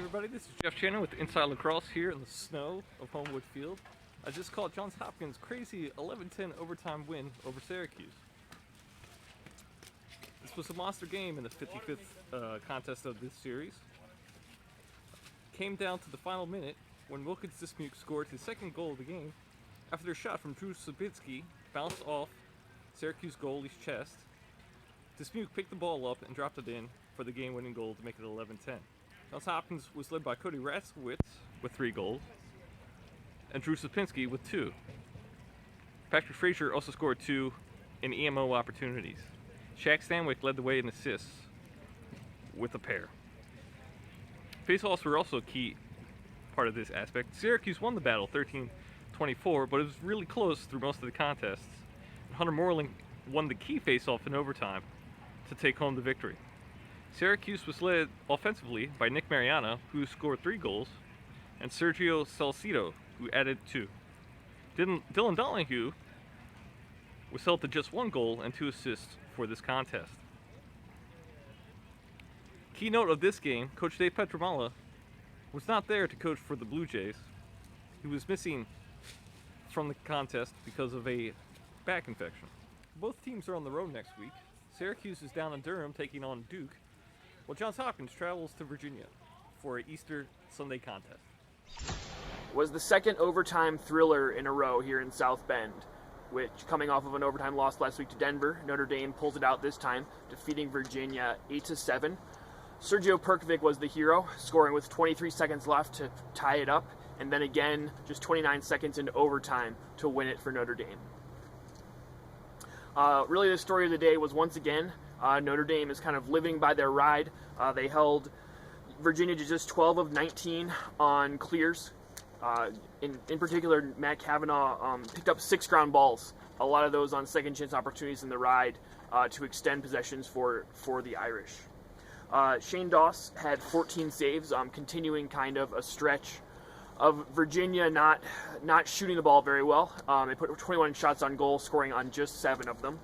everybody, this is Jeff Shannon with Inside Lacrosse here in the snow of Homewood Field. I just called Johns Hopkins' crazy 11-10 overtime win over Syracuse. This was a monster game in the 55th contest of this series. Came down to the final minute when Wilkins Dismuke scored his second goal of the game after a shot from Drew Sabitsky bounced off Syracuse goalie's chest. Dismuke picked the ball up and dropped it in for the game-winning goal to make it 11-10. Johns Hopkins was led by Cody Ratzkowitz with 3 goals and Drew Sapinski with 2. Patrick Frazier also scored 2 in EMO opportunities. Shaq Stanwyck led the way in assists with a pair. Faceoffs were also a key part of this aspect. Syracuse won the battle 13-24, but it was really close through most of the contests. Hunter Moreland won the key faceoff in overtime to take home the victory. Syracuse was led offensively by Nick Mariana, who scored 3 goals, and Sergio Salcido, who added 2. Dylan Donahue was held to just 1 goal and 2 assists for this contest. Keynote of this game, Coach Dave Petramala was not there to coach for the Blue Jays. He was missing from the contest because of a back infection. Both teams are on the road next week. Syracuse is down in Durham taking on Duke, while Johns Hopkins travels to Virginia for an Easter Sunday contest. Was the second overtime thriller in a row here in South Bend, which, coming off of an overtime loss last week to Denver, Notre Dame pulls it out this time, defeating Virginia 8-7. Sergio Perkovic was the hero, scoring with 23 seconds left to tie it up, and then again, just 29 seconds into overtime to win it for Notre Dame. Really, the story of the day was once again Notre Dame is kind of living by their ride. They held Virginia to just 12 of 19 on clears. In particular, Matt Kavanaugh picked up 6 ground balls, a lot of those on second chance opportunities in the ride to extend possessions for the Irish. Shane Doss had 14 saves, continuing kind of a stretch of Virginia not shooting the ball very well. They put 21 shots on goal, scoring on just 7 of them.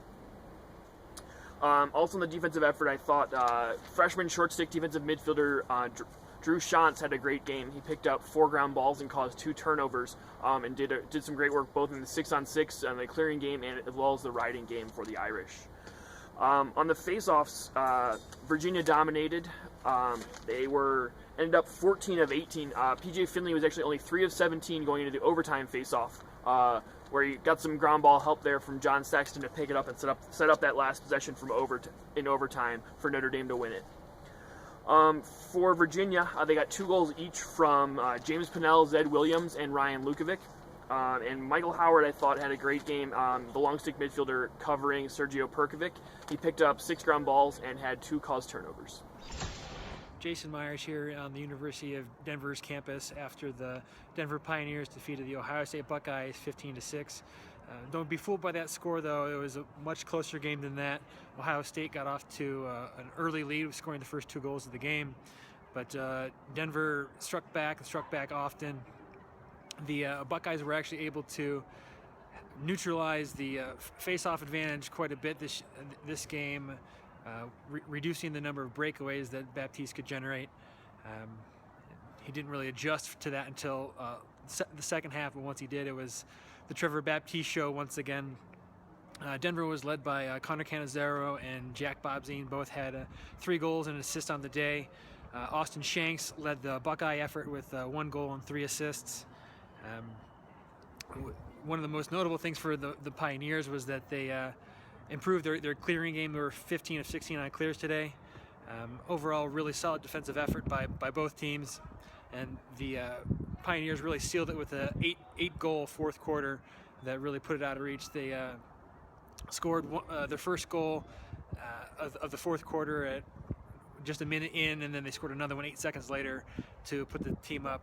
Also in the defensive effort, I thought freshman short stick defensive midfielder Drew Shantz had a great game. He picked up 4 ground balls and caused 2 turnovers, and did some great work both in the 6-on-6 and the clearing game and as well as the riding game for the Irish. On the face-offs, Virginia dominated. They ended up 14 of 18. PJ Finley was actually only 3 of 17 going into the overtime face-off, where he got some ground ball help there from John Sexton to pick it up and set up that last possession in overtime for Notre Dame to win it. For Virginia, they got 2 goals each from James Pennell, Zed Williams, and Ryan Lukovic. And Michael Howard, I thought, had a great game. The long stick midfielder covering Sergio Perkovic. He picked up 6 ground balls and had 2 caused turnovers. Jason Myers here on the University of Denver's campus after the Denver Pioneers defeated the Ohio State Buckeyes 15-6. Don't be fooled by that score, though. It was a much closer game than that. Ohio State got off to an early lead, scoring the first 2 goals of the game. But Denver struck back often. The Buckeyes were actually able to neutralize the face-off advantage quite a bit this game, reducing the number of breakaways that Baptiste could generate. He didn't really adjust to that until the second half, but once he did, it was the Trevor Baptiste show once again. Denver was led by Connor Cannizzaro and Jack Bobzine. Both had 3 goals and an assist on the day. Austin Shanks led the Buckeye effort with 1 goal and 3 assists. One of the most notable things for the Pioneers was that they improved their clearing game. They were 15 of 16 on clears today. Overall, really solid defensive effort by both teams, and the Pioneers really sealed it with a 8-goal fourth quarter that really put it out of reach. They scored their first goal of the fourth quarter at just a minute in, and then they scored another one 8 seconds later to put the team up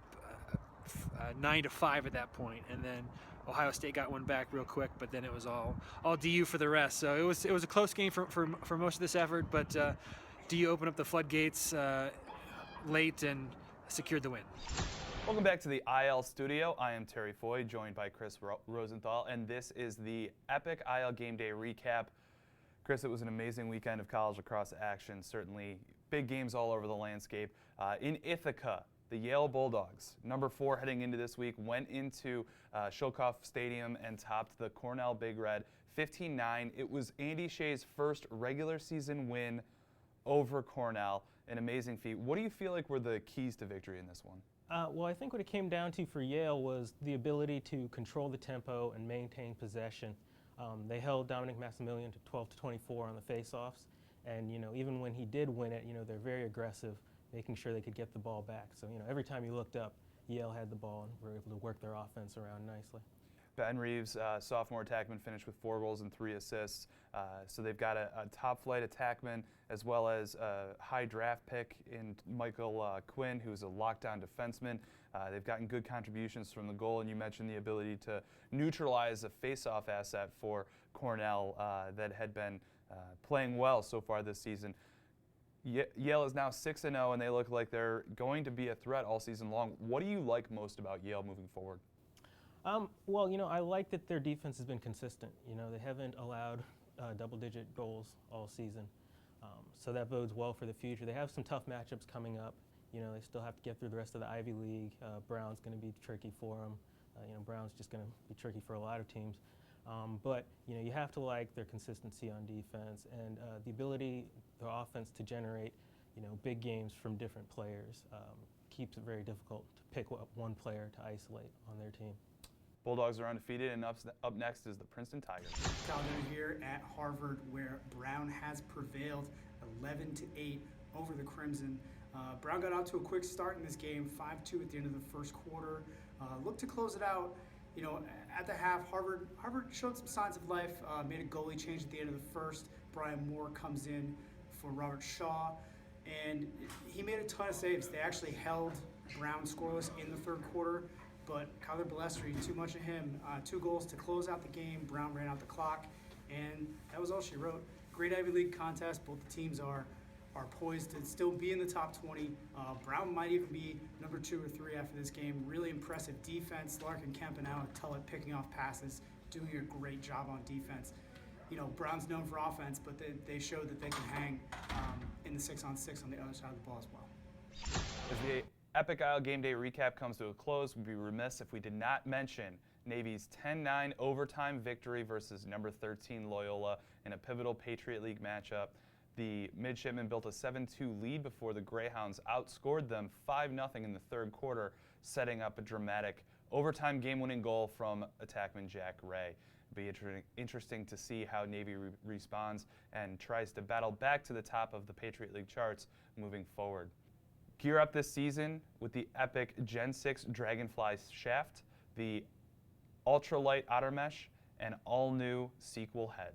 9-5 at that point. And then Ohio State got one back real quick, but then it was all DU for the rest. So it was a close game for most of this effort, but DU opened up the floodgates late and secured the win. Welcome back to the IL studio. I am Terry Foy, joined by Chris Rosenthal, and this is the Epic ILGameday recap. Chris, it was an amazing weekend of college lacrosse action. Certainly big games all over the landscape. In Ithaca, The Yale Bulldogs, number 4 heading into this week, went into Shulkoff Stadium and topped the Cornell Big Red 15-9. It was Andy Shea's first regular season win over Cornell, an amazing feat. What do you feel like were the keys to victory in this one? Well, I think what it came down to for Yale was the ability to control the tempo and maintain possession. They held Dominic Maximilian to 12 to 24 on the faceoffs, and even when he did win it, they're very aggressive, making sure they could get the ball back. So every time you looked up, Yale had the ball and were able to work their offense around nicely. Ben Reeves, sophomore attackman, finished with 4 goals and 3 assists. So they've got a top-flight attackman as well as a high draft pick in Michael Quinn, who's a lockdown defenseman. They've gotten good contributions from the goal, and you mentioned the ability to neutralize a face-off asset for Cornell that had been playing well so far this season. Yale is now 6-0, and they look like they're going to be a threat all season long. What do you like most about Yale moving forward? Well, I like that their defense has been consistent. They haven't allowed double-digit goals all season, so that bodes well for the future. They have some tough matchups coming up. They still have to get through the rest of the Ivy League. Brown's going to be tricky for them. Brown's just going to be tricky for a lot of teams. But you have to like their consistency on defense and the ability, their offense, to generate big games from different players. Keeps it very difficult to pick one player to isolate on their team. Bulldogs are undefeated, and up next is the Princeton Tigers. Calvin here at Harvard, where Brown has prevailed 11-8 over the Crimson. Brown got out to a quick start in this game, 5-2 at the end of the first quarter. Looked to close it out. At the half, Harvard showed some signs of life, made a goalie change at the end of the first. Brian Moore comes in for Robert Shaw, and he made a ton of saves. They actually held Brown scoreless in the third quarter, but Kyler Balestri, too much of him. 2 goals to close out the game. Brown ran out the clock, and that was all she wrote. Great Ivy League contest. Both the teams are poised to still be in the top 20. Brown might even be number 2 or 3 after this game. Really impressive defense. Larkin, Campanella, Tullett picking off passes, doing a great job on defense. Brown's known for offense, but they showed that they can hang in the 6-on-6 on the other side of the ball as well. As the Epic ILGameday recap comes to a close, we'd be remiss if we did not mention Navy's 10-9 overtime victory versus number 13 Loyola in a pivotal Patriot League matchup. The midshipmen built a 7-2 lead before the Greyhounds outscored them 5-0 in the third quarter, setting up a dramatic overtime game-winning goal from attackman Jack Ray. It'll be interesting to see how Navy responds and tries to battle back to the top of the Patriot League charts moving forward. Gear up this season with the epic Gen 6 Dragonfly shaft, the ultralight otter mesh, and all-new sequel head.